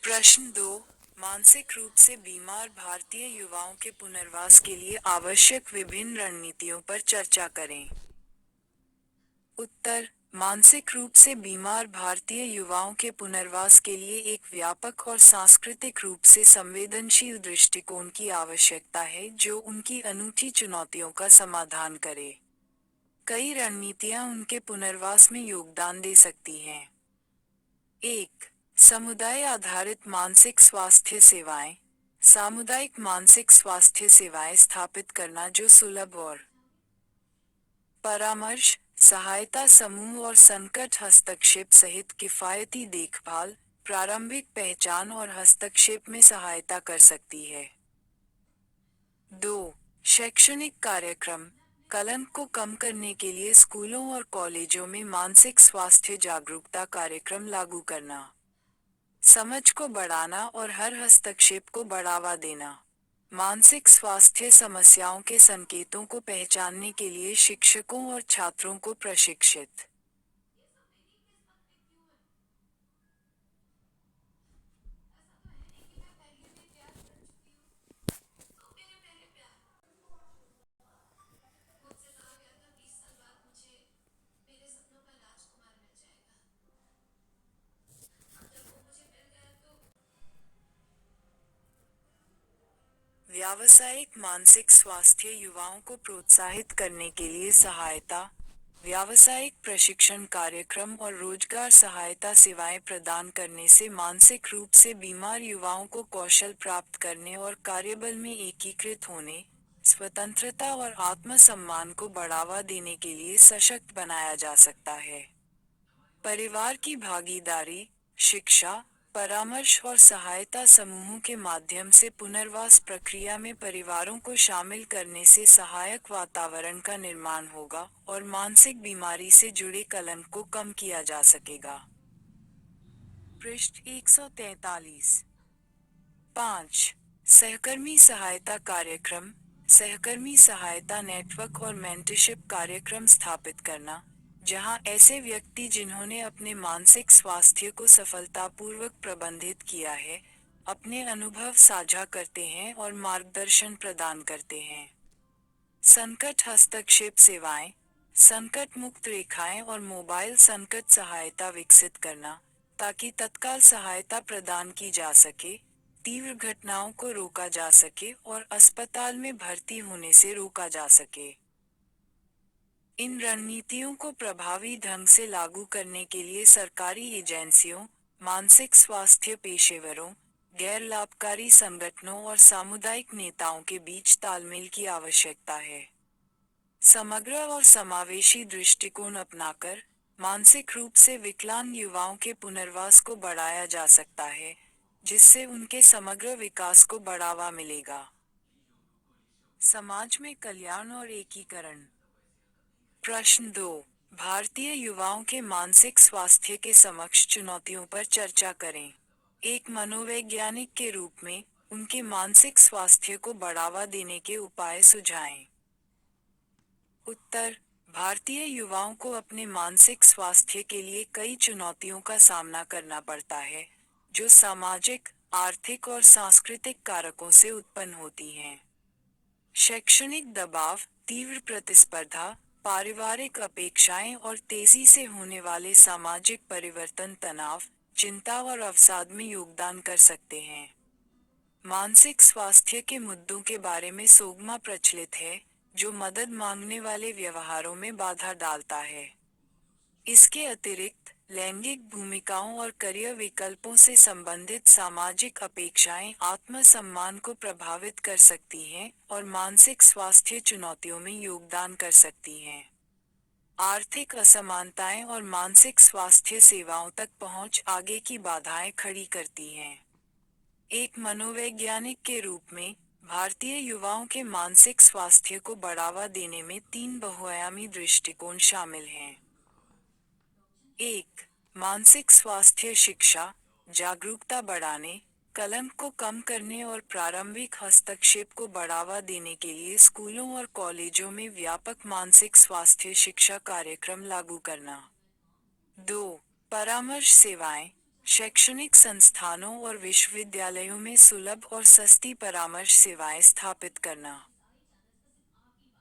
प्रश्न 2। मानसिक रूप से बीमार भारतीय युवाओं के पुनर्वास के लिए आवश्यक विभिन्न रणनीतियों पर चर्चा करें। उत्तर। मानसिक रूप से बीमार भारतीय युवाओं के पुनर्वास के लिए एक व्यापक और सांस्कृतिक रूप से संवेदनशील दृष्टिकोण की आवश्यकता है जो उनकी अनूठी चुनौतियों का समाधान करे। कई रणनीतियां उनके पुनर्वास में योगदान दे सकती हैं। 1। समुदाय आधारित मानसिक स्वास्थ्य सेवाएं। सामुदायिक मानसिक स्वास्थ्य सेवाएं स्थापित करना जो सुलभ और परामर्श, सहायता समूह और संकट हस्तक्षेप सहित किफायती देखभाल, प्रारंभिक पहचान और हस्तक्षेप में सहायता कर सकती है। 2। शैक्षणिक कार्यक्रम। कलंक को कम करने के लिए स्कूलों और कॉलेजों में मानसिक स्वास्थ्य जागरूकता कार्यक्रम लागू करना। समझ को बढ़ाना और हर हस्तक्षेप को बढ़ावा देना। मानसिक स्वास्थ्य समस्याओं के संकेतों को पहचानने के लिए शिक्षकों और छात्रों को प्रशिक्षित। व्यावसायिक मानसिक स्वास्थ्य युवाओं को प्रोत्साहित करने के लिए सहायता, व्यावसायिक प्रशिक्षण कार्यक्रम और रोजगार सहायता सेवाएं प्रदान करने से मानसिक रूप से बीमार युवाओं को कौशल प्राप्त करने और कार्यबल में एकीकृत होने, स्वतंत्रता और आत्मसम्मान को बढ़ावा देने के लिए सशक्त बनाया जा सकता है। परिवार की भागीदारी, शिक्षा, परामर्श और सहायता समूहों के माध्यम से पुनर्वास प्रक्रिया में परिवारों को शामिल करने से सहायक वातावरण का निर्माण होगा और मानसिक बीमारी से जुड़े कलंक को कम किया जा सकेगा। पृष्ठ 143। 5। सहकर्मी सहायता कार्यक्रम। सहकर्मी सहायता नेटवर्क और मेंटरशिप कार्यक्रम स्थापित करना, जहां ऐसे व्यक्ति जिन्होंने अपने मानसिक स्वास्थ्य को सफलतापूर्वक प्रबंधित किया है, अपने अनुभव साझा करते हैं और मार्गदर्शन प्रदान करते हैं। संकट हस्तक्षेप सेवाएं। संकट मुक्त रेखाएं और मोबाइल संकट सहायता विकसित करना, ताकि तत्काल सहायता प्रदान की जा सके, तीव्र घटनाओं को रोका जा सके और अस्पताल में भर्ती होने से रोका जा सके। इन रणनीतियों को प्रभावी ढंग से लागू करने के लिए सरकारी एजेंसियों, मानसिक स्वास्थ्य पेशेवरों, गैर लाभकारी संगठनों और सामुदायिक नेताओं के बीच तालमेल की आवश्यकता है। समग्र और समावेशी दृष्टिकोण अपनाकर मानसिक रूप से विकलांग युवाओं के पुनर्वास को बढ़ाया जा सकता है, जिससे उनके समग्र विकास को बढ़ावा मिलेगा। समाज में कल्याण और एकीकरण। प्रश्न 2। भारतीय युवाओं के मानसिक स्वास्थ्य के समक्ष चुनौतियों पर चर्चा करें। एक मनोवैज्ञानिक के रूप में उनके मानसिक स्वास्थ्य को बढ़ावा देने के उपाय सुझाएं। उत्तर। भारतीय युवाओं को अपने मानसिक स्वास्थ्य के लिए कई चुनौतियों का सामना करना पड़ता है, जो सामाजिक, आर्थिक और सांस्कृतिक कारकों से उत्पन्न होती हैं। शैक्षणिक दबाव, तीव्र प्रतिस्पर्धा, पारिवारिक अपेक्षाएं और तेजी से होने वाले सामाजिक परिवर्तन तनाव, चिंता और अवसाद में योगदान कर सकते हैं। मानसिक स्वास्थ्य के मुद्दों के बारे में सोगमा प्रचलित है, जो मदद मांगने वाले व्यवहारों में बाधा डालता है। इसके अतिरिक्त, लैंगिक भूमिकाओं और करियर विकल्पों से संबंधित सामाजिक अपेक्षाएं आत्मसम्मान को प्रभावित कर सकती हैं और मानसिक स्वास्थ्य चुनौतियों में योगदान कर सकती हैं। आर्थिक असमानताएं और मानसिक स्वास्थ्य सेवाओं तक पहुंच आगे की बाधाएं खड़ी करती हैं। एक मनोवैज्ञानिक के रूप में, भारतीय युवाओं के मानसिक स्वास्थ्य को बढ़ावा देने में 3 बहुआयामी दृष्टिकोण शामिल हैं। 1. मानसिक स्वास्थ्य शिक्षा, जागरूकता बढ़ाने, कलंक को कम करने और प्रारंभिक हस्तक्षेप को बढ़ावा देने के लिए स्कूलों और कॉलेजों में व्यापक मानसिक स्वास्थ्य शिक्षा कार्यक्रम लागू करना। 2. परामर्श सेवाएं, शैक्षणिक संस्थानों और विश्वविद्यालयों में सुलभ और सस्ती परामर्श सेवाएं स्थापित करना।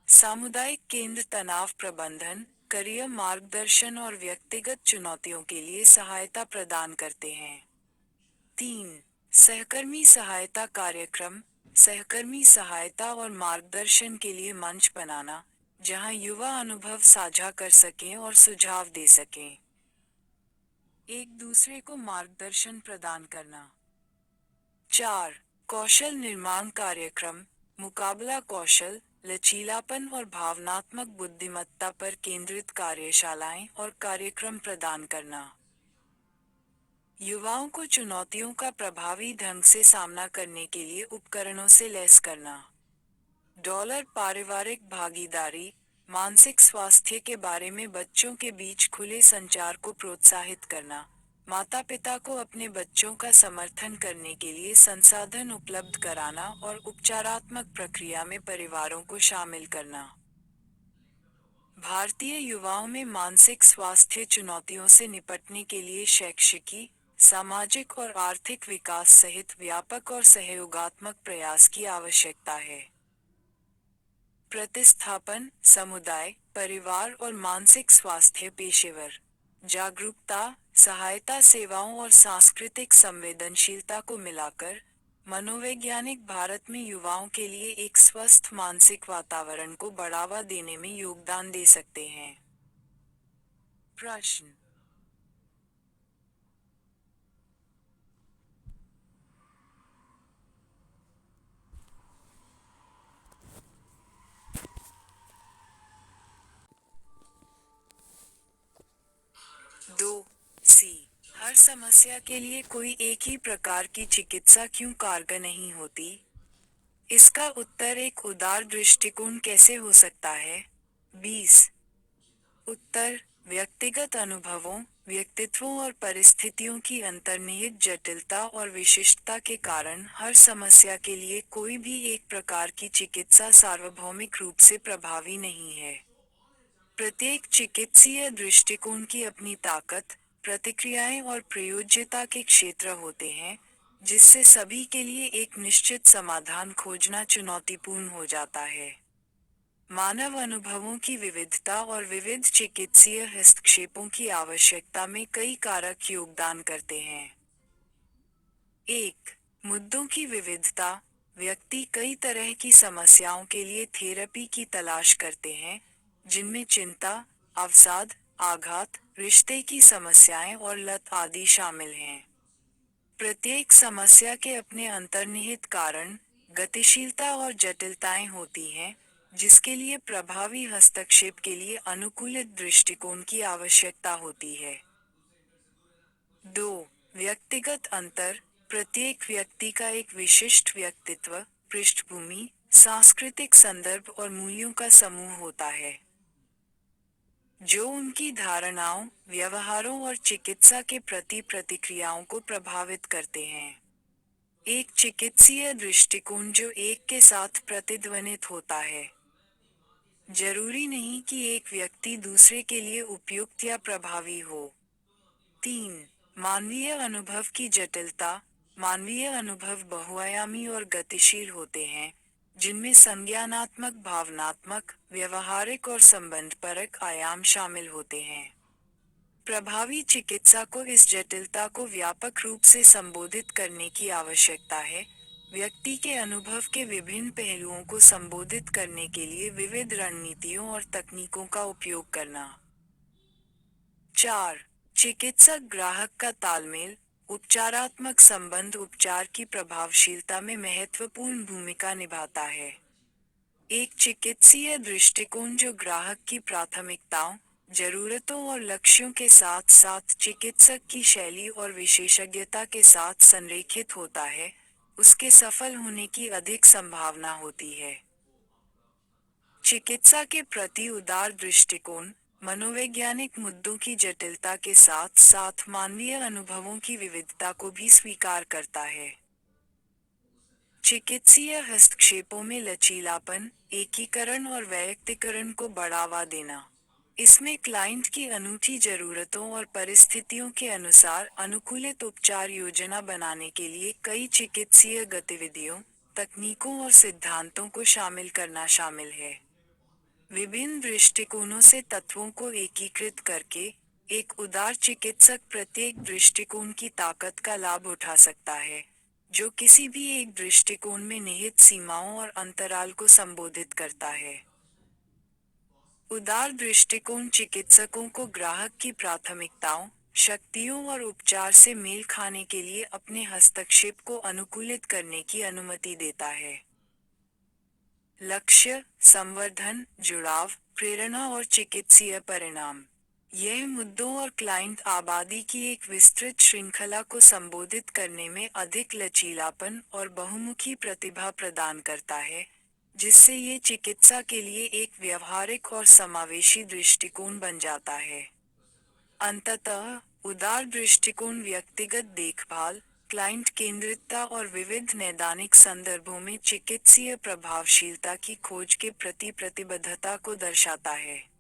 सामुदायिक केंद्र तनाव प्रबंधन, करियर मार्गदर्शन और व्यक्तिगत चुनौतियों के लिए सहायता प्रदान करते हैं। 3. सहकर्मी सहायता कार्यक्रम, सहकर्मी सहायता और मार्गदर्शन के लिए मंच बनाना, जहां युवा अनुभव साझा कर सकें और सुझाव दे सकें। एक दूसरे को मार्गदर्शन प्रदान करना। 4. कौशल निर्माण कार्यक्रम, मुकाबला कौशल, लचीलापन और भावनात्मक बुद्धिमत्ता पर केंद्रित कार्यशालाएं और कार्यक्रम प्रदान करना। युवाओं को चुनौतियों का प्रभावी ढंग से सामना करने के लिए उपकरणों से लैस करना। पारिवारिक भागीदारी, मानसिक स्वास्थ्य के बारे में बच्चों के बीच खुले संचार को प्रोत्साहित करना, माता पिता को अपने बच्चों का समर्थन करने के लिए संसाधन उपलब्ध कराना और उपचारात्मक प्रक्रिया में परिवारों को शामिल करना। भारतीय युवाओं में मानसिक स्वास्थ्य चुनौतियों से निपटने के लिए शैक्षिकी, सामाजिक और आर्थिक विकास सहित व्यापक और सहयोगात्मक प्रयास की आवश्यकता है। प्रतिस्थापन, समुदाय, परिवार और मानसिक स्वास्थ्य पेशेवर जागरूकता, सहायता सेवाओं और सांस्कृतिक संवेदनशीलता को मिलाकर मनोवैज्ञानिक भारत में युवाओं के लिए एक स्वस्थ मानसिक वातावरण को बढ़ावा देने में योगदान दे सकते हैं। प्रश्न। दो सी। हर समस्या के लिए कोई एक ही प्रकार की चिकित्सा क्यों कारगर नहीं होती? इसका उत्तर एक उदार दृष्टिकोण कैसे हो सकता है? 20। उत्तर, व्यक्तिगत अनुभवों, व्यक्तित्वों और परिस्थितियों की अंतर्निहित जटिलता और विशिष्टता के कारण हर समस्या के लिए कोई भी एक प्रकार की चिकित्सा सार्वभौमिक रूप से प्रभावी नहीं है। प्रत्येक चिकित्सीय दृष्टिकोण की अपनी ताकत, प्रतिक्रियाएं और प्रयोज्यता के क्षेत्र होते हैं, जिससे सभी के लिए एक निश्चित समाधान खोजना चुनौतीपूर्ण हो जाता है। मानव अनुभवों की विविधता और विविध चिकित्सीय हस्तक्षेपों की आवश्यकता में कई कारक योगदान करते हैं। 1. मुद्दों की विविधता। व्यक्ति कई तरह की समस्याओं के लिए थेरेपी की तलाश करते हैं, जिनमें चिंता, अवसाद, आघात, रिश्ते की समस्याएं और लत आदि शामिल हैं। प्रत्येक समस्या के अपने अंतर्निहित कारण, गतिशीलता और जटिलताएं होती हैं, जिसके लिए प्रभावी हस्तक्षेप के लिए अनुकूलित दृष्टिकोण की आवश्यकता होती है। 2. व्यक्तिगत अंतर। प्रत्येक व्यक्ति का एक विशिष्ट व्यक्तित्व, पृष्ठभूमि, सांस्कृतिक संदर्भ और मूल्यों का समूह होता है, जो उनकी धारणाओं, व्यवहारों और चिकित्सा के प्रति प्रतिक्रियाओं को प्रभावित करते हैं। एक चिकित्सीय दृष्टिकोण जो एक के साथ प्रतिध्वनित होता है। जरूरी नहीं कि एक व्यक्ति दूसरे के लिए उपयुक्त या प्रभावी हो। 3. मानवीय अनुभव की जटिलता। मानवीय अनुभव बहुआयामी और गतिशील होते हैं, जिनमें संज्ञानात्मक, भावनात्मक, व्यवहारिक और संबंधपरक आयाम शामिल होते हैं। प्रभावी चिकित्सा को इस जटिलता को व्यापक रूप से संबोधित करने की आवश्यकता है, व्यक्ति के अनुभव के विभिन्न पहलुओं को संबोधित करने के लिए विविध रणनीतियों और तकनीकों का उपयोग करना। 4. चिकित्सक ग्राहक का तालमेल। उपचारात्मक संबंध उपचार की प्रभावशीलता में महत्वपूर्ण भूमिका निभाता है। एक चिकित्सीय दृष्टिकोण जो ग्राहक की प्राथमिकताओं, जरूरतों और लक्ष्यों के साथ साथ चिकित्सक की शैली और विशेषज्ञता के साथ संरेखित होता है, उसके सफल होने की अधिक संभावना होती है। चिकित्सा के प्रति उदार दृष्टिकोण, मनोवैज्ञानिक मुद्दों की जटिलता के साथ साथ मानवीय अनुभवों की विविधता को भी स्वीकार करता है। चिकित्सीय हस्तक्षेपों में लचीलापन, एकीकरण और वैयक्तिकरण को बढ़ावा देना। इसमें क्लाइंट की अनूठी जरूरतों और परिस्थितियों के अनुसार अनुकूलित उपचार योजना बनाने के लिए कई चिकित्सीय गतिविधियों, तकनीकों और सिद्धांतों को शामिल करना शामिल है। विभिन्न दृष्टिकोणों से तत्वों को एकीकृत करके एक उदार चिकित्सक प्रत्येक दृष्टिकोण की ताकत का लाभ उठा सकता है, जो किसी भी एक दृष्टिकोण में निहित सीमाओं और अंतराल को संबोधित करता है। उदार दृष्टिकोण चिकित्सकों को ग्राहक की प्राथमिकताओं, शक्तियों और उपचार से मेल खाने के लिए अपने हस्तक्षेप को अनुकूलित करने की अनुमति देता है। लक्ष्य, संवर्धन, जुड़ाव, प्रेरणा और चिकित्सीय परिणाम। यह मुद्दों और क्लाइंट आबादी की एक विस्तृत श्रृंखला को संबोधित करने में अधिक लचीलापन और बहुमुखी प्रतिभा प्रदान करता है, जिससे ये चिकित्सा के लिए एक व्यावहारिक और समावेशी दृष्टिकोण बन जाता है। अंततः, उदार दृष्टिकोण व्यक्तिगत देखभाल, क्लाइंट केंद्रितता और विविध नैदानिक संदर्भों में चिकित्सीय प्रभावशीलता की खोज के प्रति प्रतिबद्धता को दर्शाता है।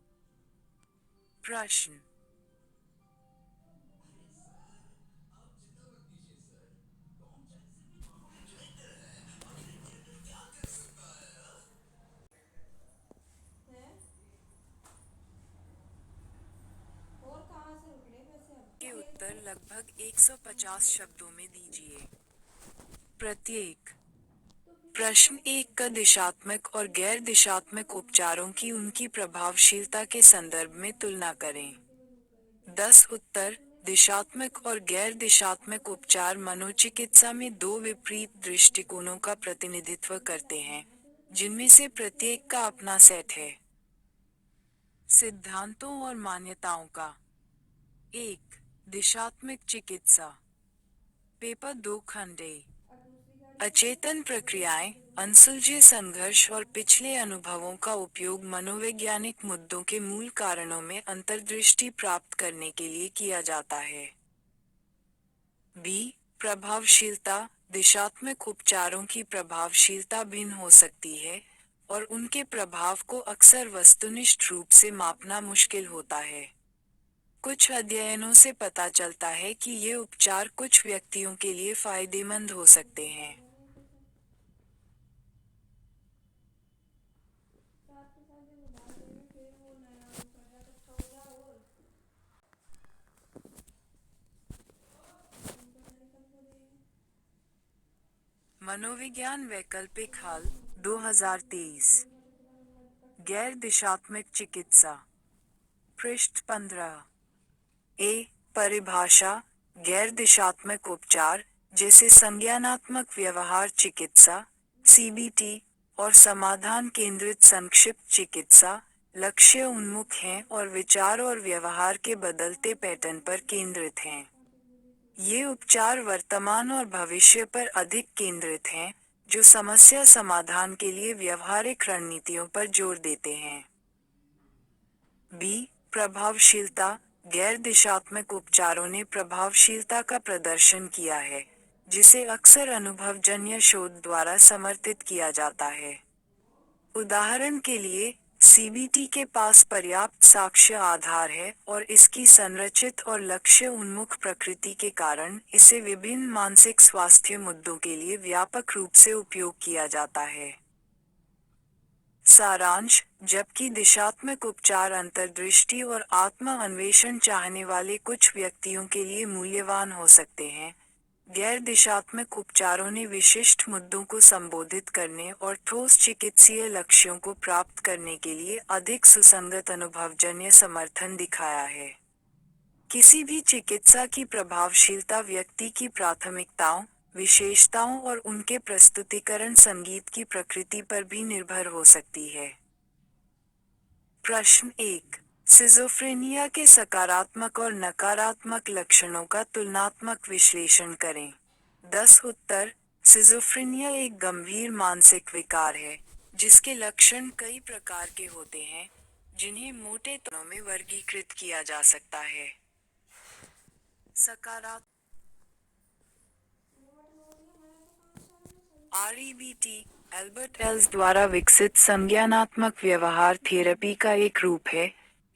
प्रश्न। के उत्तर लगभग 150 शब्दों में दीजिए। प्रत्येक प्रश्न एक का दिशात्मक और गैर दिशात्मक उपचारों की उनकी प्रभावशीलता के संदर्भ में तुलना करें। 10 उत्तर। दिशात्मक और गैर दिशात्मक उपचार मनोचिकित्सा में दो विपरीत दृष्टिकोणों का प्रतिनिधित्व करते हैं, जिनमें से प्रत्येक का अपना सेट है। सिद्धांतों और मान्यताओं का। 1. दिशात्मक चिकित्सा। पेपर 2 खंडे। अचेतन प्रक्रियाएं, अनसुलझे संघर्ष और पिछले अनुभवों का उपयोग मनोवैज्ञानिक मुद्दों के मूल कारणों में अंतर्दृष्टि प्राप्त करने के लिए किया जाता है। बी. प्रभावशीलता। दिशात्मक उपचारों की प्रभावशीलता भिन्न हो सकती है, और उनके प्रभाव को अक्सर वस्तुनिष्ठ रूप से मापना मुश्किल होता है। कुछ अध्ययनों से पता चलता है कि ये उपचार कुछ व्यक्तियों के लिए फायदेमंद हो सकते हैं। मनोविज्ञान वैकल्पिक हल 2023। गैर दिशात्मक चिकित्सा। पृष्ठ 15। ए. परिभाषा। गैर दिशात्मक उपचार, जैसे संज्ञानात्मक व्यवहार चिकित्सा (सीबीटी) और समाधान केंद्रित संक्षिप्त चिकित्सा, लक्ष्य उन्मुख हैं और विचार और व्यवहार के बदलते पैटर्न पर केंद्रित हैं। ये उपचार वर्तमान और भविष्य पर अधिक केंद्रित हैं, जो समस्या समाधान के लिए व्यवहारिक रणनीतियों पर जोर देते हैं। बी. प्रभावशीलता। गैर दिशात्मक उपचारों ने प्रभावशीलता का प्रदर्शन किया है, जिसे अक्सर अनुभवजन्य शोध द्वारा समर्थित किया जाता है। उदाहरण के लिए, सीबीटी के पास पर्याप्त साक्ष्य आधार है और इसकी संरचित और लक्ष्य उन्मुख प्रकृति के कारण इसे विभिन्न मानसिक स्वास्थ्य मुद्दों के लिए व्यापक रूप से उपयोग किया जाता है। सारांश: जबकि दिशात्मक उपचार अंतर्दृष्टि और आत्म अन्वेषण चाहने वाले कुछ व्यक्तियों के लिए मूल्यवान हो सकते हैं, गैर दिशात्मक उपचारों ने विशिष्ट मुद्दों को संबोधित करने और ठोस चिकित्सीय लक्ष्यों को प्राप्त करने के लिए अधिक सुसंगत अनुभवजन्य समर्थन दिखाया है। किसी भी चिकित्सा की प्रभावशीलता व्यक्ति की प्राथमिकताओं, विशेषताओं और उनके प्रस्तुतिकरण संगीत की प्रकृति पर भी निर्भर हो सकती है। प्रश्न 1. सिजोफ्रेनिया के सकारात्मक और नकारात्मक लक्षणों का तुलनात्मक विश्लेषण करें। 10 उत्तर। सिजोफ्रेनिया एक गंभीर मानसिक विकार है, जिसके लक्षण कई प्रकार के होते हैं, जिन्हें मोटे तौर में वर्गीकृत किया जा सकता है। सकारात्मक REBT, एल्बर्ट एल्स द्वारा विकसित संज्ञानात्मक व्यवहार थेरेपी का एक रूप है,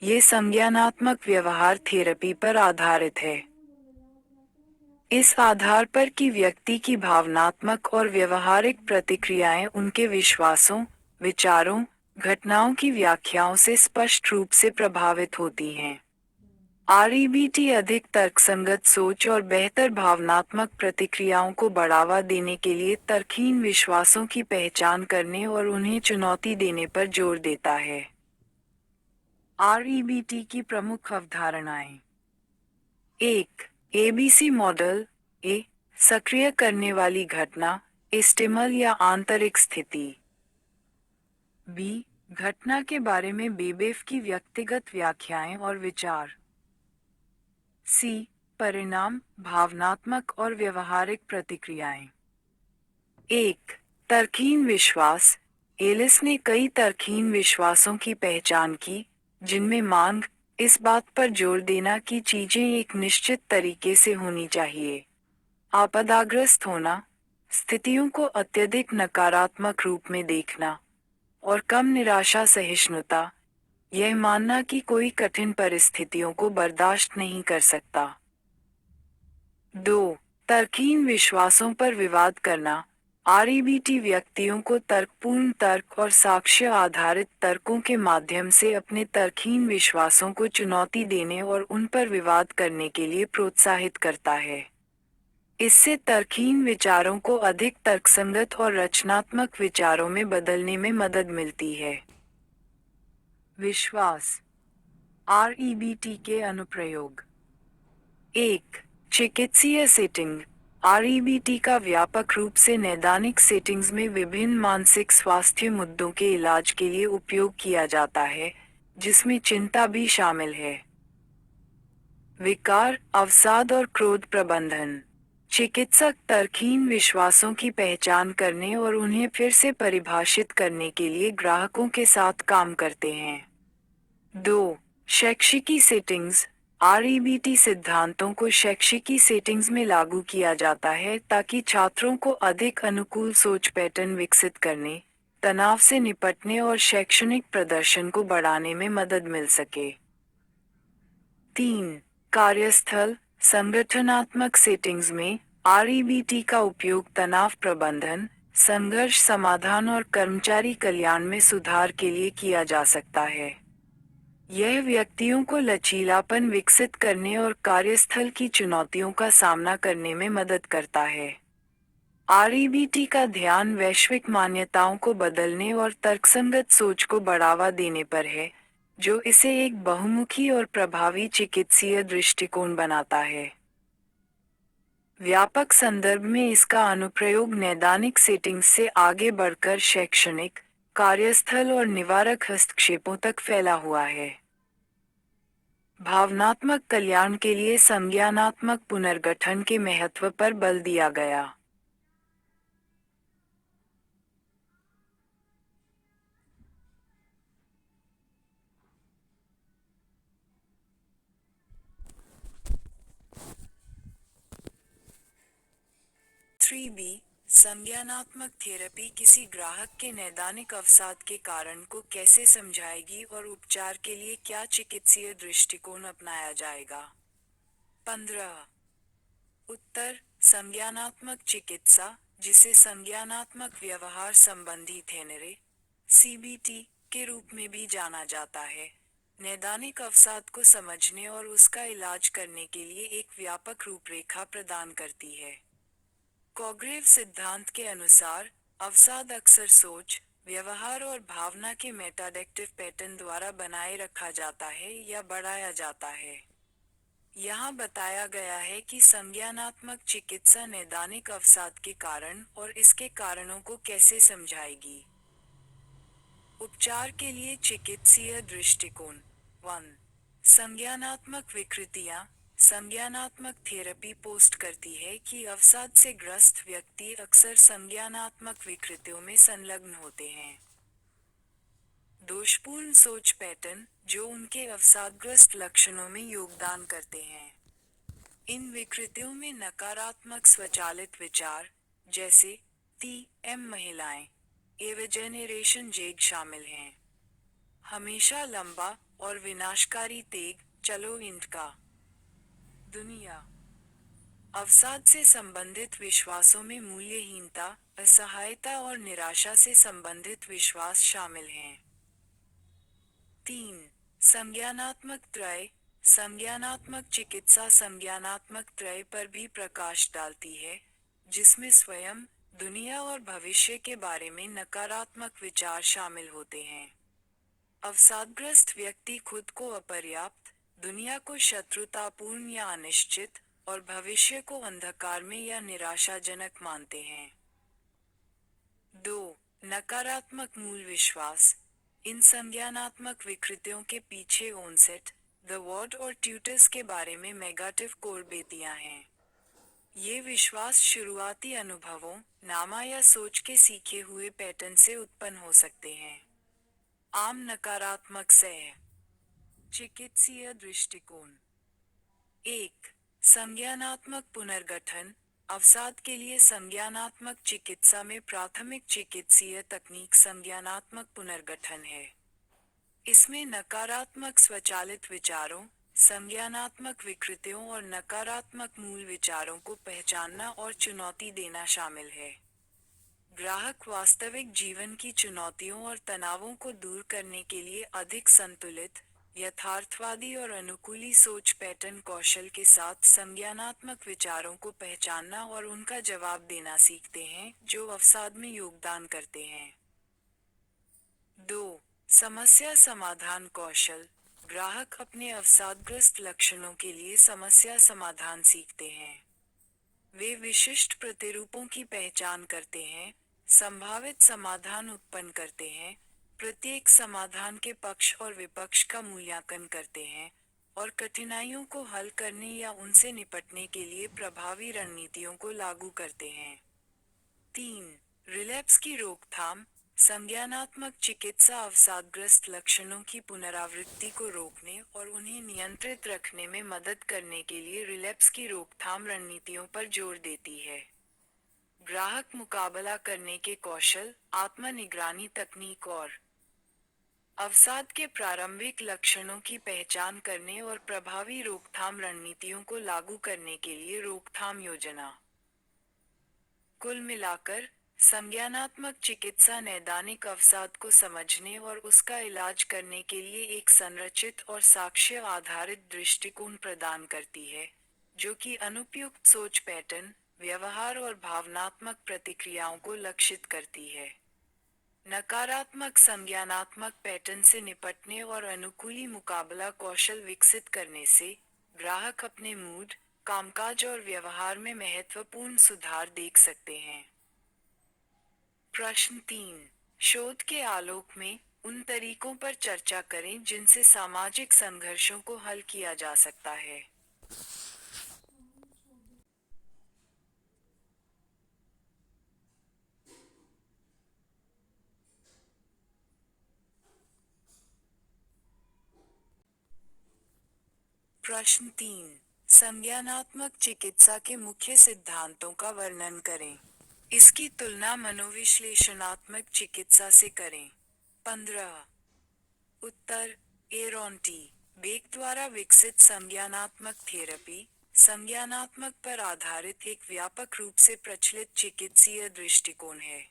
ये संज्ञानात्मक व्यवहार थेरेपी पर आधारित है। इस आधार पर कि व्यक्ति की भावनात्मक और व्यवहारिक प्रतिक्रियाएं उनके विश्वासों, विचारों, घटनाओं की व्याख्याओं से स्पष्ट रूप से प्रभावित होती हैं। आरईबीटी अधिक तर्कसंगत सोच और बेहतर भावनात्मक प्रतिक्रियाओं को बढ़ावा देने के लिए तर्कहीन विश्वासों की पहचान करने और उन्हें चुनौती देने पर जोर देता है। आरईबीटी की प्रमुख अवधारणाएं। 1. ABC model. ए. सक्रिय करने वाली घटना, स्टिमल या आंतरिक स्थिति। बी. घटना के बारे में बेबेफ की व्यक्तिगत व्याख्याएं और विचार। सी. परिणाम, भावनात्मक और व्यवहारिक प्रतिक्रियाएं। 1. तर्कहीन विश्वास। एलिस ने कई तर्कहीन विश्वासों की पहचान की, जिनमें मांग, इस बात पर जोर देना कि चीजें एक निश्चित तरीके से होनी चाहिए, आपदाग्रस्त होना, स्थितियों को अत्यधिक नकारात्मक रूप में देखना, और कम निराशा सहिष्णुता, यह मानना कि कोई कठिन परिस्थितियों को बर्दाश्त नहीं कर सकता। 2. तर्कहीन विश्वासों पर विवाद करना। आरईबीटी व्यक्तियों को तर्कपूर्ण तर्क और साक्ष्य आधारित तर्कों के माध्यम से अपने तर्कहीन विश्वासों को चुनौती देने और उन पर विवाद करने के लिए प्रोत्साहित करता है। इससे तर्कहीन विचारों को अधिक तर्कसंगत और रचनात्मक विचारों में बदलने में मदद मिलती है। विश्वास। आरईबीटी के अनुप्रयोग। 1. चिकित्सीय सेटिंग। आरईबीटी का व्यापक रूप से नैदानिक सेटिंग्स में विभिन्न मानसिक स्वास्थ्य मुद्दों के इलाज के लिए उपयोग किया जाता है, जिसमें चिंता भी शामिल है। विकार, अवसाद और क्रोध प्रबंधन। चिकित्सक तर्कहीन विश्वासों की पहचान करने और उन्हें फिर से परिभाषित करने के लिए ग्राहकों के साथ काम करते हैं। 2. शैक्षिकी सेटिंग्स। आरईबीटी सिद्धांतों को शैक्षिकी सेटिंग्स में लागू किया जाता है ताकि छात्रों को अधिक अनुकूल सोच पैटर्न विकसित करने, तनाव से निपटने और शैक्षणिक प्रदर्शन को बढ़ाने में मदद मिल सके। 3. कार्यस्थल, संगठनात्मक सेटिंग्स में आरईबीटी का उपयोग तनाव प्रबंधन, संघर्ष समाधान और कर्मचारी कल्याण में सुधार के लिए किया जा सकता है। यह व्यक्तियों को लचीलापन विकसित करने और कार्यस्थल की चुनौतियों का सामना करने में मदद करता है। आरईबीटी का ध्यान वैश्विक मान्यताओं को बदलने और तर्कसंगत सोच को बढ़ावा देने पर है, जो इसे एक बहुमुखी और प्रभावी चिकित्सीय दृष्टिकोण बनाता है। व्यापक संदर्भ में इसका अनुप्रयोग नैदानिक सेटिंग्स से आगे बढ़कर शैक्षणिक, कार्यस्थल और निवारक हस्तक्षेपों तक फैला हुआ है। भावनात्मक कल्याण के लिए संज्ञानात्मक पुनर्गठन के महत्व पर बल दिया गया। थ्री बी संज्ञानात्मक थेरेपी किसी ग्राहक के नैदानिक अवसाद के कारण को कैसे समझाएगी और उपचार के लिए क्या चिकित्सीय दृष्टिकोण अपनाया जाएगा। 15. उत्तर, संज्ञानात्मक चिकित्सा, जिसे संज्ञानात्मक व्यवहार संबंधी थेरेपी (सीबीटी) के रूप में भी जाना जाता है, नैदानिक अवसाद को समझने और उसका इलाज करने के लिए एक व्यापक रूपरेखा प्रदान करती है। कॉग्रेव सिद्धांत के अनुसार, अवसाद अक्सर सोच, व्यवहार और भावना के मेटाडेक्टिव पैटर्न द्वारा बनाए रखा जाता है या बढ़ाया जाता है। यहाँ बताया गया है कि संज्ञानात्मक चिकित्सा नैदानिक अवसाद के कारण और इसके कारणों को कैसे समझाएगी। उपचार के लिए चिकित्सीय दृष्टिकोण। 1. संज्ञानात्मक विकृतियाँ। संज्ञानात्मक थेरेपी पोस्ट करती है कि अवसाद से ग्रस्त व्यक्ति अक्सर संज्ञानात्मक विकृतियों में संलग्न होते हैं। दोषपूर्ण सोच पैटर्न, जो उनके अवसादग्रस्त लक्षणों में योगदान करते हैं। इन विकृतियों में नकारात्मक स्वचालित विचार, जैसे महिलाएं, एवजेनरेशन जेग शामिल हैं। हमेशा लंबा और विनाशकारी तेग, चलो इनका। दुनिया। अवसाद से संबंधित विश्वासों में मूल्यहीनता, असहायता और निराशा से संबंधित विश्वास शामिल हैं। 3. संज्ञानात्मक त्रय। संज्ञानात्मक चिकित्सा संज्ञानात्मक त्रय पर भी प्रकाश डालती है, जिसमें स्वयं, दुनिया और भविष्य के बारे में नकारात्मक विचार शामिल होते हैं। अवसादग्रस्त व्यक्ति खुद को अपर्याप्त, दुनिया को शत्रुतापूर्ण या अनिश्चित, और भविष्य को अंधकार में या निराशाजनक मानते हैं। 2. नकारात्मक मूल विश्वास। इन संज्ञानात्मक विकृतियों के पीछे ओनसेट, द वॉर्ड और ट्यूटर्स के बारे में नेगेटिव कोर बेतियां हैं। ये विश्वास शुरुआती अनुभवों, नामा या सोच के सीखे हुए पैटर्न से उत्पन्न हो सकते हैं। आम नकारात्मक सह चिकित्सीय दृष्टिकोण। 1. संज्ञानात्मक पुनर्गठन। अवसाद के लिए संज्ञानात्मक चिकित्सा में प्राथमिक चिकित्सीय तकनीक संज्ञानात्मक पुनर्गठन है। इसमें नकारात्मक स्वचालित विचारों, संज्ञानात्मक विकृतियों और नकारात्मक मूल विचारों को पहचानना और चुनौती देना शामिल है। ग्राहक वास्तविक जीवन की चुनौतियों और तनावों को दूर करने के लिए अधिक संतुलित, यथार्थवादी और अनुकूली सोच पैटर्न कौशल के साथ संज्ञानात्मक विचारों को पहचानना और उनका जवाब देना सीखते हैं, जो अवसाद में योगदान करते हैं। 2. समस्या समाधान कौशल। ग्राहक अपने अवसादग्रस्त लक्षणों के लिए समस्या समाधान सीखते हैं। वे विशिष्ट प्रतिरूपों की पहचान करते हैं, संभावित समाधान उत्पन्न करते हैं, प्रत्येक समाधान के पक्ष और विपक्ष का मूल्यांकन करते हैं, और कठिनाइयों को हल करने या उनसे निपटने के लिए प्रभावी रणनीतियों को लागू करते हैं। 3. रिलैप्स की रोकथाम। संज्ञानात्मक चिकित्सा अवसादग्रस्त लक्षणों की पुनरावृत्ति को रोकने और उन्हें नियंत्रित रखने में मदद करने के लिए रिलैप्स की रोकथाम रणनीतियों पर जोर देती है। ग्राहक मुकाबला करने के कौशल, आत्म-निगरानी तकनीक और अवसाद के प्रारंभिक लक्षणों की पहचान करने और प्रभावी रोकथाम रणनीतियों को लागू करने के लिए रोकथाम योजना। कुल मिलाकर, संज्ञानात्मक चिकित्सा नैदानिक अवसाद को समझने और उसका इलाज करने के लिए एक संरचित और साक्ष्य आधारित दृष्टिकोण प्रदान करती है, जो कि अनुपयुक्त सोच पैटर्न, व्यवहार और भावनात्मक प्रतिक्रियाओं को लक्षित करती है। नकारात्मक संज्ञानात्मक पैटर्न से निपटने और अनुकूली मुकाबला कौशल विकसित करने से, ग्राहक अपने मूड, कामकाज और व्यवहार में महत्वपूर्ण सुधार देख सकते हैं। प्रश्न 3. शोध के आलोक में, उन तरीकों पर चर्चा करें जिनसे सामाजिक संघर्षों को हल किया जा सकता है। प्रश्न 3. संज्ञानात्मक चिकित्सा के मुख्य सिद्धांतों का वर्णन करें। इसकी तुलना मनोविश्लेषणात्मक चिकित्सा से करें। 15. उत्तर। Aaron T. बेक द्वारा विकसित संज्ञानात्मक थेरेपी, संज्ञानात्मक पर आधारित एक व्यापक रूप से प्रचलित चिकित्सीय दृष्टिकोण है।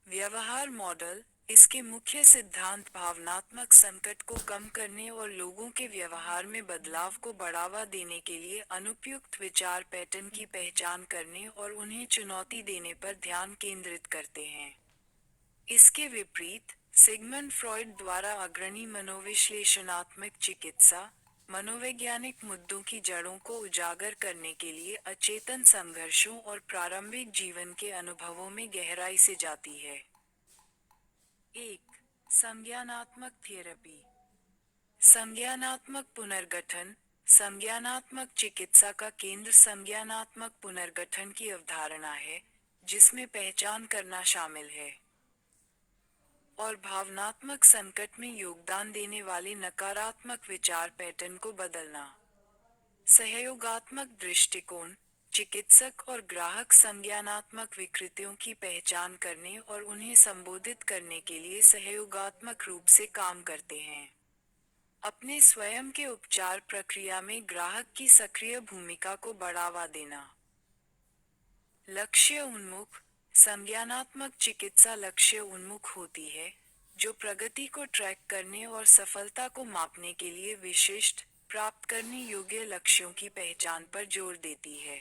व्यवहार मॉडल। इसके मुख्य सिद्धांत भावनात्मक संकट को कम करने और लोगों के व्यवहार में बदलाव को बढ़ावा देने के लिए अनुपयुक्त विचार पैटर्न की पहचान करने और उन्हें चुनौती देने पर ध्यान केंद्रित करते हैं। इसके विपरीत, सिगमंड फ्रॉइड द्वारा अग्रणी मनोविश्लेषणात्मक चिकित्सा, मनोवैज्ञानिक मुद्दों की जड़ों को उजागर करने के लिए अचेतन संघर्षों और प्रारंभिक जीवन के अनुभवों में गहराई से जाती है। 1. संज्ञानात्मक थेरेपी। संज्ञानात्मक पुनर्गठन। संज्ञानात्मक चिकित्सा का केंद्र संज्ञानात्मक पुनर्गठन की अवधारणा है, जिसमें पहचान करना शामिल है और भावनात्मक संकट में योगदान देने वाले नकारात्मक विचार पैटर्न को बदलना। सहयोगात्मक दृष्टिकोण। चिकित्सक और ग्राहक संज्ञानात्मक विकृतियों की पहचान करने और उन्हें संबोधित करने के लिए सहयोगात्मक रूप से काम करते हैं। अपने स्वयं के उपचार प्रक्रिया में ग्राहक की सक्रिय भूमिका को बढ़ावा देना। लक्ष्य उन्मुख संज्ञानात्मक चिकित्सा लक्ष्य उन्मुख होती है, जो प्रगति को ट्रैक करने और सफलता को मापने के लिए विशिष्ट, प्राप्त करने योग्य लक्ष्यों की पहचान पर जोर देती है।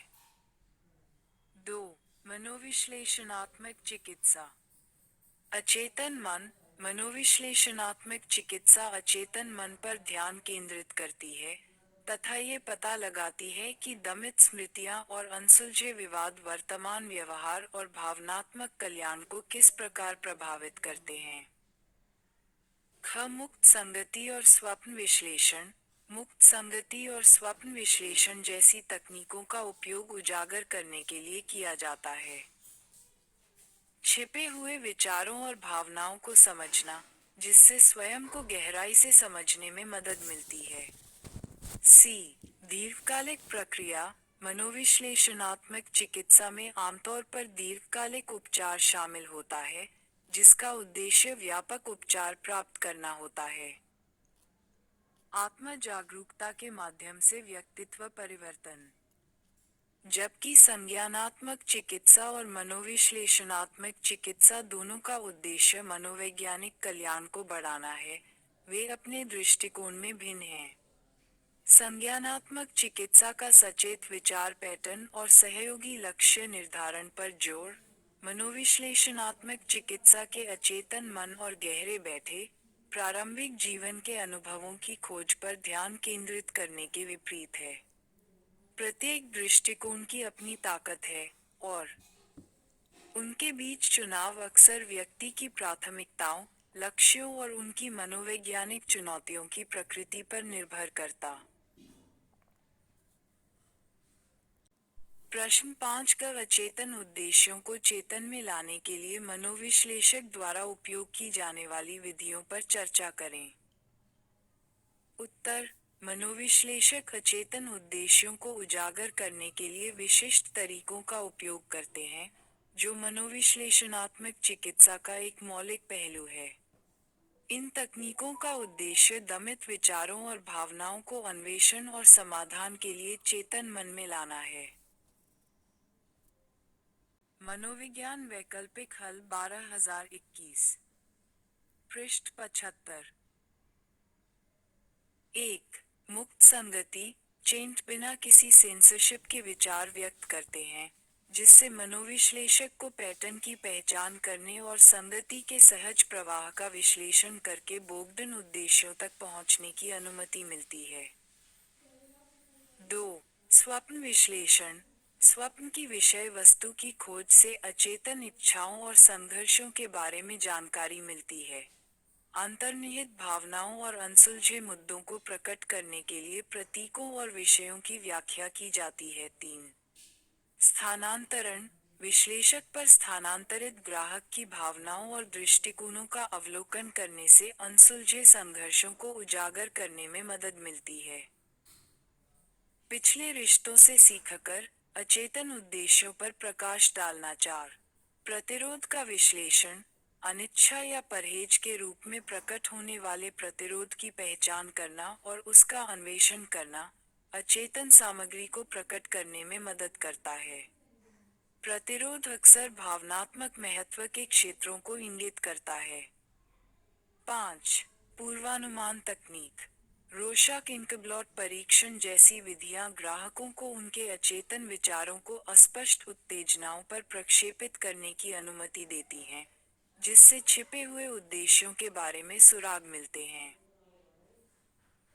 2. मनोविश्लेषणात्मक चिकित्सा। अचेतन मन मनोविश्लेषणात्मक चिकित्सा अचेतन मन पर ध्यान केंद्रित करती है, तथा ये पता लगाती है कि दमित स्मृतियां और अनसुलझे विवाद वर्तमान व्यवहार और भावनात्मक कल्याण को किस प्रकार प्रभावित करते हैं। मुक्त संगति और स्वप्न विश्लेषण। मुक्त संगति और स्वप्न विश्लेषण जैसी तकनीकों का उपयोग उजागर करने के लिए किया जाता है। छिपे हुए विचारों और भावनाओं को समझना, जिससे स्वयं को गहराई से समझने में मदद मिलती है। दीर्घकालिक प्रक्रिया। मनोविश्लेषणात्मक चिकित्सा में आमतौर पर दीर्घकालिक उपचार शामिल होता है, जिसका उद्देश्य व्यापक उपचार प्राप्त करना होता है। आत्म जागरूकता के माध्यम से व्यक्तित्व परिवर्तन। जबकि संज्ञानात्मक चिकित्सा और मनोविश्लेषणात्मक चिकित्सा दोनों का उद्देश्य मनोवैज्ञानिक कल्याण को बढ़ाना है, वे अपने दृष्टिकोण में भिन्न हैं। संज्ञानात्मक चिकित्सा का सचेत विचार पैटर्न और सहयोगी लक्ष्य निर्धारण पर जोर, मनोविश्लेषणात्मक चिकित्सा के अचेतन मन और गहरे बैठे, प्रारंभिक जीवन के अनुभवों की खोज पर ध्यान केंद्रित करने के विपरीत है। प्रत्येक दृष्टिकोण की अपनी ताकत है, और उनके बीच चुनाव अक्सर व्यक्ति की प्राथमिकताओं, लक्ष्यों और उनकी मनोवैज्ञानिक चुनौतियों की प्रकृति पर निर्भर करता। प्रश्न 5 का अचेतन उद्देश्यों को चेतन में लाने के लिए मनोविश्लेषक द्वारा उपयोग की जाने वाली विधियों पर चर्चा करें। उत्तर: मनोविश्लेषक अचेतन उद्देश्यों को उजागर करने के लिए विशिष्ट तरीकों का उपयोग करते हैं, जो मनोविश्लेषणात्मक चिकित्सा का एक मौलिक पहलू है। इन तकनीकों का उद्देश्य दमित विचारों और भावनाओं को अन्वेषण और समाधान के लिए चेतन मन में लाना है। मनोविज्ञान वैकल्पिक हल 12021 पृष्ठ 75। 1. मुक्त संगति चेंट बिना किसी सेंसरशिप के विचार व्यक्त करते हैं, जिससे मनोविश्लेषक को पैटर्न की पहचान करने और संगति के सहज प्रवाह का विश्लेषण करके बोगडन उद्देश्यों तक पहुंचने की अनुमति मिलती है। 2. स्वप्न विश्लेषण स्वप्न की विषय वस्तु की खोज से अचेतन इच्छाओं और संघर्षों के बारे में जानकारी मिलती है। अंतर्निहित भावनाओं और अनसुलझे मुद्दों को प्रकट करने के लिए प्रतीकों और विषयों की व्याख्या की जाती है। 3. स्थानांतरण विश्लेषक पर स्थानांतरित ग्राहक की भावनाओं और दृष्टिकोणों का अवलोकन करने से अनसुलझे संघर्षों को उजागर करने में मदद मिलती है। पिछले रिश्तों से सीखकर अचेतन उद्देश्यों पर प्रकाश डालना। 4. प्रतिरोध का विश्लेषण अनिच्छा या परहेज के रूप में प्रकट होने वाले प्रतिरोध की पहचान करना और उसका अन्वेषण करना, अचेतन सामग्री को प्रकट करने में मदद करता है। प्रतिरोध अक्सर भावनात्मक महत्व के क्षेत्रों को इंगित करता है। 5. पूर्वानुमान तकनीक रोशाक इंकब्लॉट परीक्षण जैसी विधियां ग्राहकों को उनके अचेतन विचारों को अस्पष्ट उत्तेजनाओं पर प्रक्षेपित करने की अनुमति देती हैं, जिससे छिपे हुए उद्देश्यों के बारे में सुराग मिलते हैं।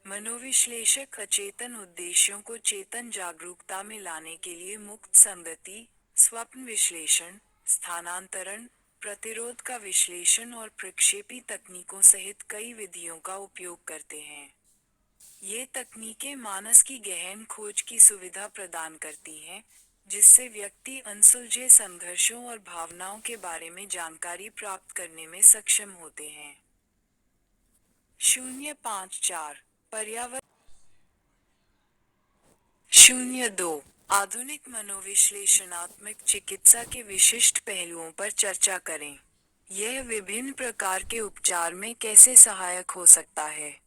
मनोविश्लेषक अचेतन उद्देश्यों को चेतन जागरूकता में लाने के लिए मुक्त संगति, स्वप्न विश्लेषण, स्थानांतरण, प्रतिरोध का विश्लेषण और प्रक्षेपी तकनीकों सहित कई विधियों का उपयोग करते हैं। ये तकनीकें मानस की गहन खोज की सुविधा प्रदान करती हैं, जिससे व्यक्ति अनसुलझे संघर्षों और भावनाओं के बारे में जानकारी प्राप्त करने में सक्षम होते हैं। 054 पर्यावरण 02 आधुनिक मनोविश्लेषणात्मक चिकित्सा के विशिष्ट पहलुओं पर चर्चा करें। यह विभिन्न प्रकार के उपचार में कैसे सहायक हो सकता है।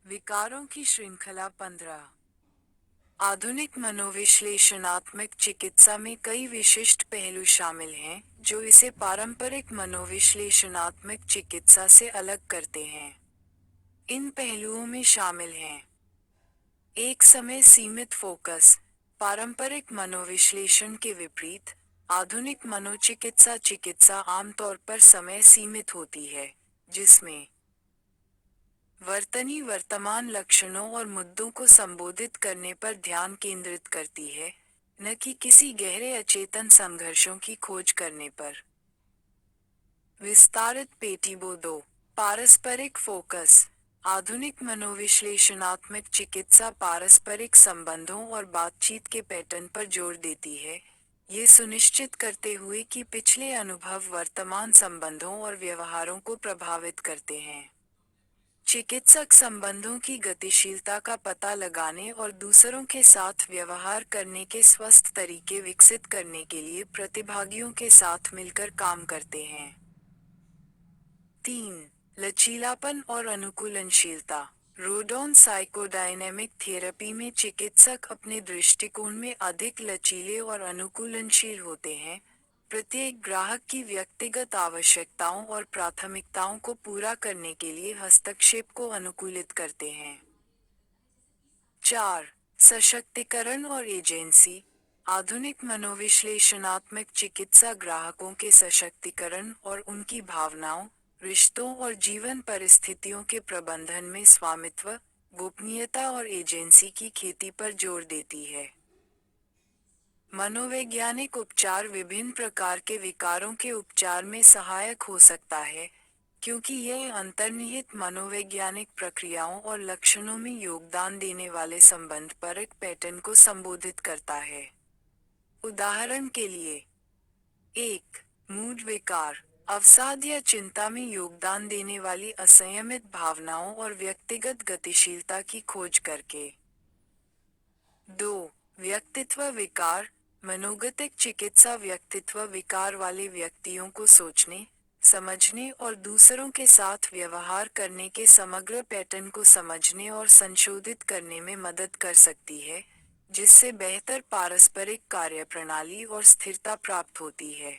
विकारों की श्रृंखला 15। आधुनिक मनोविश्लेषणात्मक चिकित्सा में कई विशिष्ट पहलू शामिल हैं, जो इसे पारंपरिक मनोविश्लेषणात्मक चिकित्सा से अलग करते हैं। इन पहलुओं में शामिल हैं: एक समय सीमित फोकस। पारंपरिक मनोविश्लेषण के विपरीत, आधुनिक मनोचिकित्सा चिकित्सा आमतौर पर समय सीमित होती है, जिसमें वर्तमान लक्षणों और मुद्दों को संबोधित करने पर ध्यान केंद्रित करती है, न कि किसी गहरे अचेतन संघर्षों की खोज करने पर। विस्तारित पेटिबो 2। पारस्परिक फोकस। आधुनिक मनोविश्लेषणात्मक चिकित्सा पारस्परिक संबंधों और बातचीत के पैटर्न पर जोर देती है, ये सुनिश्चित करते हुए कि पिछले अनुभव वर्तमान संबंधों और व्यवहारों को प्रभावित करते हैं। चिकित्सक संबंधों की गतिशीलता का पता लगाने और दूसरों के साथ व्यवहार करने के स्वस्थ तरीके विकसित करने के लिए प्रतिभागियों के साथ मिलकर काम करते हैं। 3। लचीलापन और अनुकूलनशीलता। रोडॉन साइकोडायनेमिक थेरेपी में चिकित्सक अपने दृष्टिकोण में अधिक लचीले और अनुकूलनशील होते हैं, प्रत्येक ग्राहक की व्यक्तिगत आवश्यकताओं और प्राथमिकताओं को पूरा करने के लिए हस्तक्षेप को अनुकूलित करते हैं। 4। सशक्तिकरण और एजेंसी। आधुनिक मनोविश्लेषणात्मक चिकित्सा ग्राहकों के सशक्तिकरण और उनकी भावनाओं, रिश्तों और जीवन परिस्थितियों के प्रबंधन में स्वामित्व, गोपनीयता और एजेंसी की खेती पर जोर देती है। मनोवैज्ञानिक उपचार विभिन्न प्रकार के विकारों के उपचार में सहायक हो सकता है, क्योंकि यह अंतर्निहित मनोवैज्ञानिक प्रक्रियाओं और लक्षणों में योगदान देने वाले संबंधपरक पैटर्न को संबोधित करता है। उदाहरण के लिए, 1. मूड विकार, अवसाद या चिंता में योगदान देने वाली असंयमित भावनाओं और व्यक्तिगत गतिशीलता की खोज करके। 2. व्यक्तित्व विकार, मनोगतिक चिकित्सा व्यक्तित्व विकार वाले व्यक्तियों को सोचने, समझने और दूसरों के साथ व्यवहार करने के समग्र पैटर्न को समझने और संशोधित करने में मदद कर सकती है, जिससे बेहतर पारस्परिक कार्यप्रणाली और स्थिरता प्राप्त होती है।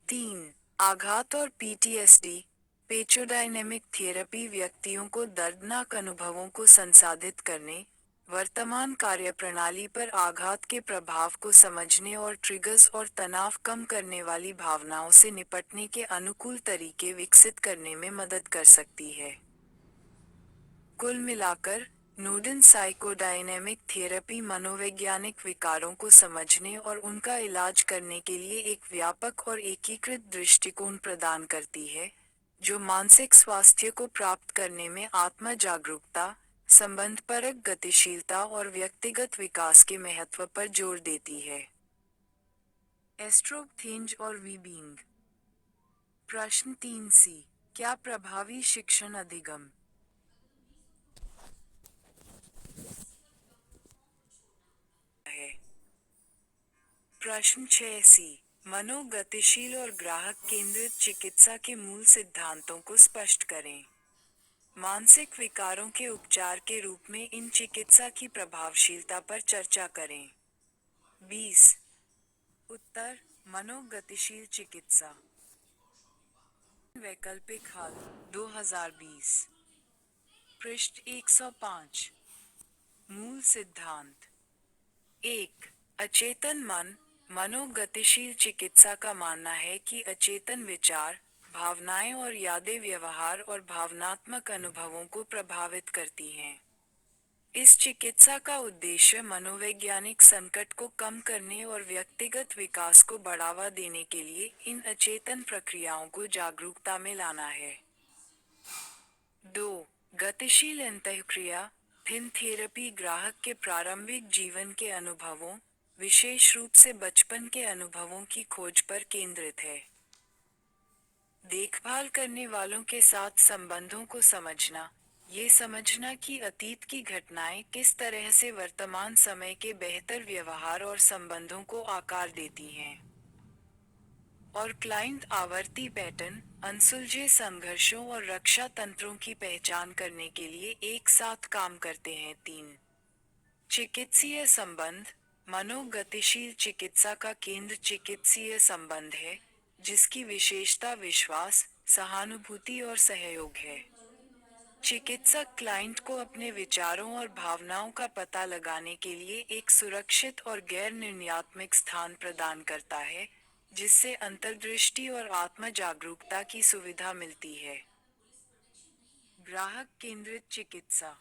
3. आघात और पीटीएसडी। पेचोडायनेमिक थेरेपी व्यक्तियों को दर्दनाक अनुभवों को संसाधित करने, वर्तमान कार्यप्रणाली पर आघात के प्रभाव को समझने और ट्रिगर्स और तनाव कम करने वाली भावनाओं से निपटने के अनुकूल तरीके विकसित करने में मदद कर सकती है। कुल मिलाकर, नोडन साइकोडायनेमिक थेरेपी मनोवैज्ञानिक विकारों को समझने और उनका इलाज करने के लिए एक व्यापक और एकीकृत दृष्टिकोण प्रदान करती है, जो मानसिक स्वास्थ्य को प्राप्त करने में आत्म जागरूकता, संबंधपरक गतिशीलता और व्यक्तिगत विकास के महत्व पर जोर देती है। एस्ट्रोग थेंज और वीबिंग। प्रश्न 3C। क्या प्रभावी शिक्षण अधिगम है? प्रश्न 6C। मनोगतिशील और ग्राहक केंद्रित चिकित्सा के मूल सिद्धांतों को स्पष्ट करें। मानसिक विकारों के उपचार के रूप में इन चिकित्सा की प्रभावशीलता पर चर्चा करें। 20। उत्तर: मनोगतिशील चिकित्सा। वैकल्पिक हल 2020। पृष्ठ 105। मूल सिद्धांत। 1. अचेतन मन। मनोगतिशील चिकित्सा का मानना है कि अचेतन विचार, भावनाएं और यादें व्यवहार और भावनात्मक अनुभवों को प्रभावित करती हैं। इस चिकित्सा का उद्देश्य मनोवैज्ञानिक संकट को कम करने और व्यक्तिगत विकास को बढ़ावा देने के लिए इन अचेतन प्रक्रियाओं को जागरूकता में लाना है। 2. गतिशील अंतःक्रिया। थिन थेरेपी ग्राहक के प्रारंभिक जीवन के अनुभवों, विशेष रूप से बचपन के अनुभवों की खोज पर केंद्रित है। देखभाल करने वालों के साथ संबंधों को समझना, ये समझना कि अतीत की घटनाएं किस तरह से वर्तमान समय के बेहतर व्यवहार और संबंधों को आकार देती हैं। और क्लाइंट आवर्ती पैटर्न, अनसुलझे संघर्षों और रक्षा तंत्रों की पहचान करने के लिए एक साथ काम करते हैं। 3. चिकित्सीय संबंध। मनोगतिशील चिकित्सा का केंद्र चिकित्सीय संबंध है, जिसकी विशेषता विश्वास, सहानुभूति और सहयोग है। चिकित्सक क्लाइंट को अपने विचारों और भावनाओं का पता लगाने के लिए एक सुरक्षित और गैर निर्णयात्मक स्थान प्रदान करता है, जिससे अंतर्दृष्टि और आत्म जागरूकता की सुविधा मिलती है। ग्राहक केंद्रित चिकित्सा।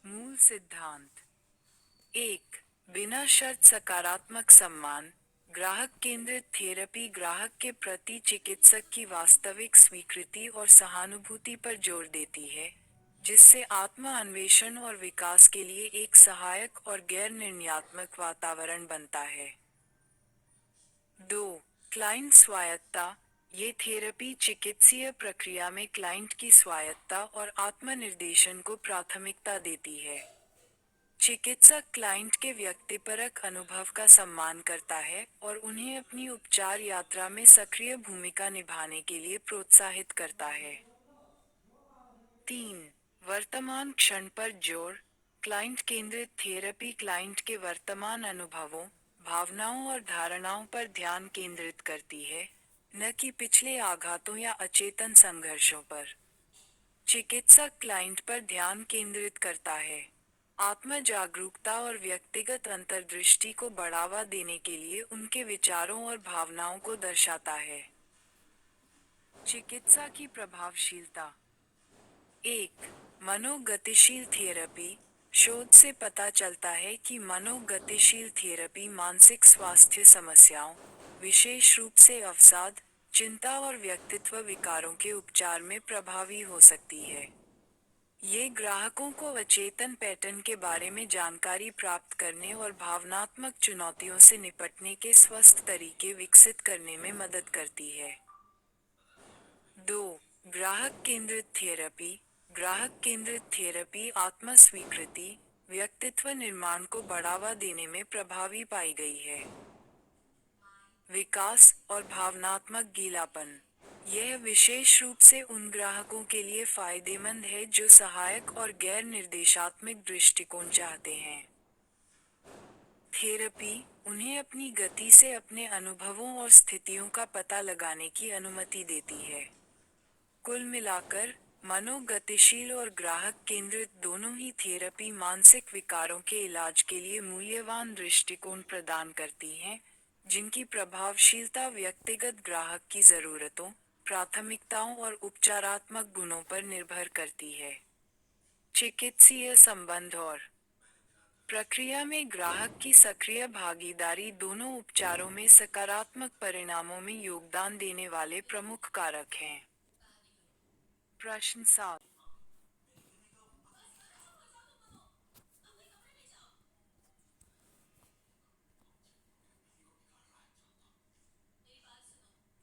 मूल सिद्धांत। 1. बिना शर्त सकारात्मक सम्मान। ग्राहक केंद्रित थेरेपी ग्राहक के प्रति चिकित्सक की वास्तविक स्वीकृति और सहानुभूति पर जोर देती है, जिससे आत्म अन्वेषण और विकास के लिए एक सहायक और गैर निर्णयात्मक वातावरण बनता है। 2. क्लाइंट स्वायत्तता। ये थेरेपी चिकित्सीय प्रक्रिया में क्लाइंट की स्वायत्तता और आत्मनिर्देशन को प्राथमिकता देती है। चिकित्सक क्लाइंट के व्यक्तिपरक अनुभव का सम्मान करता है और उन्हें अपनी उपचार यात्रा में सक्रिय भूमिका निभाने के लिए प्रोत्साहित करता है। 3. वर्तमान क्षण पर जोर। क्लाइंट केंद्रित थेरेपी क्लाइंट के वर्तमान अनुभवों, भावनाओं और धारणाओं पर ध्यान केंद्रित करती है, न कि पिछले आघातों या अचेतन संघर्षों पर। चिकित्सक क्लाइंट पर ध्यान केंद्रित करता है, आत्म जागरूकता और व्यक्तिगत अंतर्दृष्टि को बढ़ावा देने के लिए उनके विचारों और भावनाओं को दर्शाता है। चिकित्सा की प्रभावशीलता। 1. मनोगतिशील थेरेपी। शोध से पता चलता है कि मनोगतिशील थेरेपी मानसिक स्वास्थ्य समस्याओं, विशेष रूप से अवसाद, चिंता और व्यक्तित्व विकारों के उपचार में प्रभावी हो सकती है। ये ग्राहकों को अचेतन पैटर्न के बारे में जानकारी प्राप्त करने और भावनात्मक चुनौतियों से निपटने के स्वस्थ तरीके विकसित करने में मदद करती है। 2. ग्राहक केंद्रित थेरेपी। ग्राहक केंद्रित थेरेपी आत्म स्वीकृति, व्यक्तित्व निर्माण को बढ़ावा देने में प्रभावी पाई गई है। विकास और भावनात्मक गीलापन। यह विशेष रूप से उन ग्राहकों के लिए फायदेमंद है जो सहायक और गैर निर्देशात्मक दृष्टिकोण चाहते हैं। थेरेपी उन्हें अपनी गति से अपने अनुभवों और स्थितियों का पता लगाने की अनुमति देती है। कुल मिलाकर, मनोगतिशील और ग्राहक केंद्रित दोनों ही थेरेपी मानसिक विकारों के इलाज के लिए मूल्यवान दृष्टिकोण प्रदान करती हैं, जिनकी प्रभावशीलता व्यक्तिगत ग्राहक की जरूरतों, प्राथमिकताओं और उपचारात्मक गुणों पर निर्भर करती है। चिकित्सीय संबंध और प्रक्रिया में ग्राहक की सक्रिय भागीदारी दोनों उपचारों में सकारात्मक परिणामों में योगदान देने वाले प्रमुख कारक हैं। प्रश्न 7।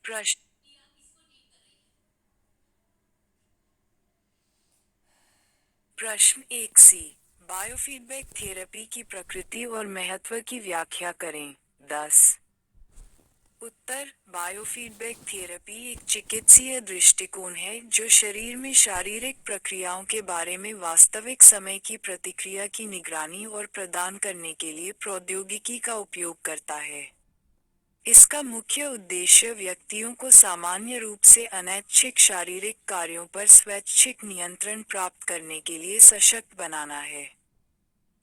प्रश्न प्रश्न 1 सी। बायोफीडबैक थेरेपी की प्रकृति और महत्व की व्याख्या करें। 10। उत्तर। बायोफीडबैक थेरेपी एक चिकित्सीय दृष्टिकोण है जो शरीर में शारीरिक प्रक्रियाओं के बारे में वास्तविक समय की प्रतिक्रिया की निगरानी और प्रदान करने के लिए प्रौद्योगिकी का उपयोग करता है। इसका मुख्य उद्देश्य व्यक्तियों को सामान्य रूप से अनैच्छिक शारीरिक कार्यों पर स्वैच्छिक नियंत्रण प्राप्त करने के लिए सशक्त बनाना है।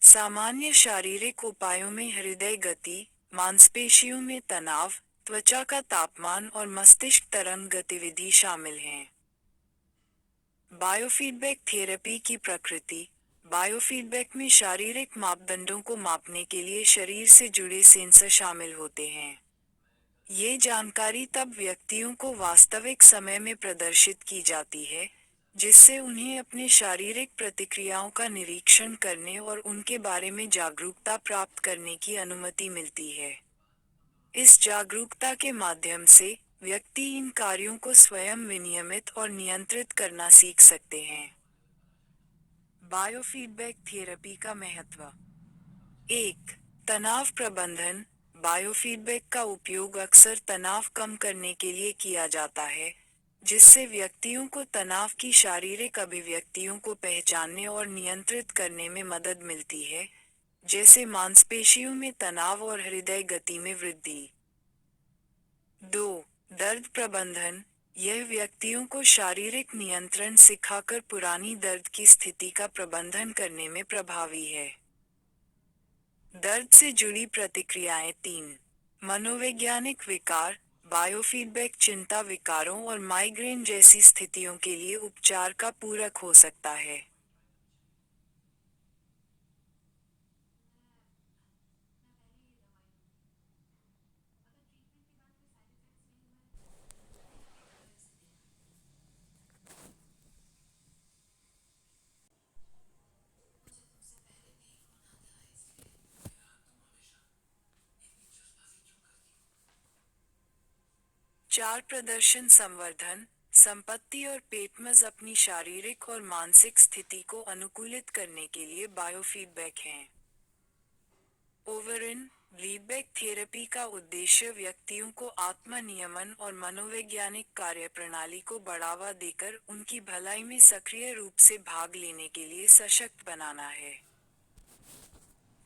सामान्य शारीरिक उपायों में हृदय गति, मांसपेशियों में तनाव, त्वचा का तापमान और मस्तिष्क तरंग गतिविधि शामिल हैं। बायोफीडबैक थेरेपी की प्रकृति। बायोफीडबैक में शारीरिक मापदंडों को मापने के लिए शरीर से जुड़े सेंसर शामिल होते हैं। ये जानकारी तब व्यक्तियों को वास्तविक समय में प्रदर्शित की जाती है, जिससे उन्हें अपने शारीरिक प्रतिक्रियाओं का निरीक्षण करने और उनके बारे में जागरूकता प्राप्त करने की अनुमति मिलती है। इस जागरूकता के माध्यम से, व्यक्ति इन कार्यों को स्वयं विनियमित और नियंत्रित करना सीख सकते हैं। बायोफीडबैक थेरेपी का महत्व। 1. तनाव प्रबंधन। बायोफीडबैक का उपयोग अक्सर तनाव कम करने के लिए किया जाता है, जिससे व्यक्तियों को तनाव की शारीरिक अभिव्यक्तियों को पहचानने और नियंत्रित करने में मदद मिलती है, जैसे मांसपेशियों में तनाव और हृदय गति में वृद्धि। 2. दर्द प्रबंधन। यह व्यक्तियों को शारीरिक नियंत्रण सिखाकर पुरानी दर्द की स्थिति का प्रबंधन करने में प्रभावी है। दर्द से जुड़ी प्रतिक्रियाएं। 3. मनोवैज्ञानिक विकार। बायोफीडबैक चिंता विकारों और माइग्रेन जैसी स्थितियों के लिए उपचार का पूरक हो सकता है। चार. प्रदर्शन संवर्धन। संपत्ति और पेटमज अपनी शारीरिक और मानसिक स्थिति को अनुकूलित करने के लिए बायोफीडबैक हैं। ओवरइन फीडबैक थेरेपी का उद्देश्य व्यक्तियों को आत्म नियमन और मनोवैज्ञानिक कार्यप्रणाली को बढ़ावा देकर उनकी भलाई में सक्रिय रूप से भाग लेने के लिए सशक्त बनाना है।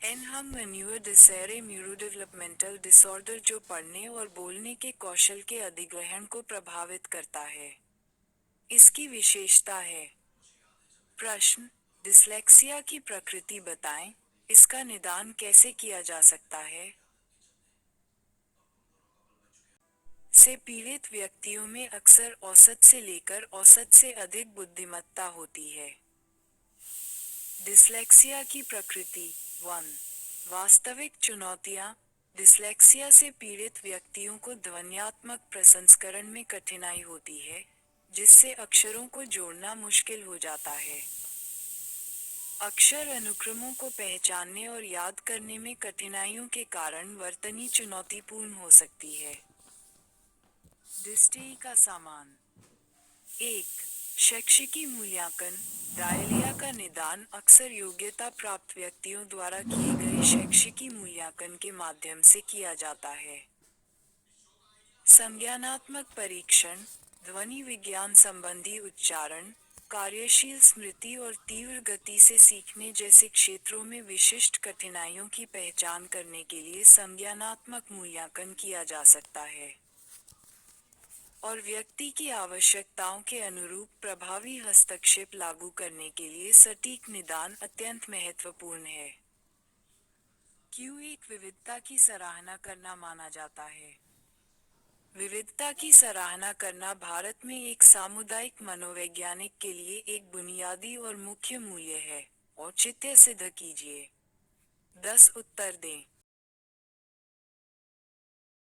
एनहम मैन्यूअर डिसैरे न्यूरोडेवलपमेंटल डिसऑर्डर, जो पढ़ने और बोलने के कौशल के अधिग्रहण को प्रभावित करता है। इसकी विशेषता है। प्रश्न: डिस्लेक्सिया की प्रकृति बताएं, इसका निदान कैसे किया जा सकता है? से पीड़ित व्यक्तियों में अक्सर औसत से लेकर औसत से अधिक बुद्धिमत्ता होती है। डिस्लेक्सिया की प्रकृति। 1. वास्तविक चुनौतियां। डिस्लेक्सिया से पीड़ित व्यक्तियों को ध्वन्यात्मक प्रसंस्करण में कठिनाई होती है, जिससे अक्षरों को जोड़ना मुश्किल हो जाता है। अक्षर अनुक्रमों को पहचानने और याद करने में कठिनाइयों के कारण वर्तनी चुनौतीपूर्ण हो सकती है। डिस्टी का सामान। 1. शैक्षिकी मूल्यांकन। डायलिया का निदान अक्सर योग्यता प्राप्त व्यक्तियों द्वारा किए गए शैक्षिकी मूल्यांकन के माध्यम से किया जाता है। संज्ञानात्मक परीक्षण। ध्वनि विज्ञान संबंधी उच्चारण, कार्यशील स्मृति और तीव्र गति से सीखने जैसे क्षेत्रों में विशिष्ट कठिनाइयों की पहचान करने के लिए संज्ञानात्मक मूल्यांकन किया जा सकता है। और व्यक्ति की आवश्यकताओं के अनुरूप प्रभावी हस्तक्षेप लागू करने के लिए सटीक निदान अत्यंत महत्वपूर्ण है। क्यों एक विविधता की सराहना करना माना जाता है? विविधता की सराहना करना भारत में एक सामुदायिक मनोवैज्ञानिक के लिए एक बुनियादी और मुख्य मूल्य है। औचित्य सिद्ध कीजिए। 10 उत्तर दें।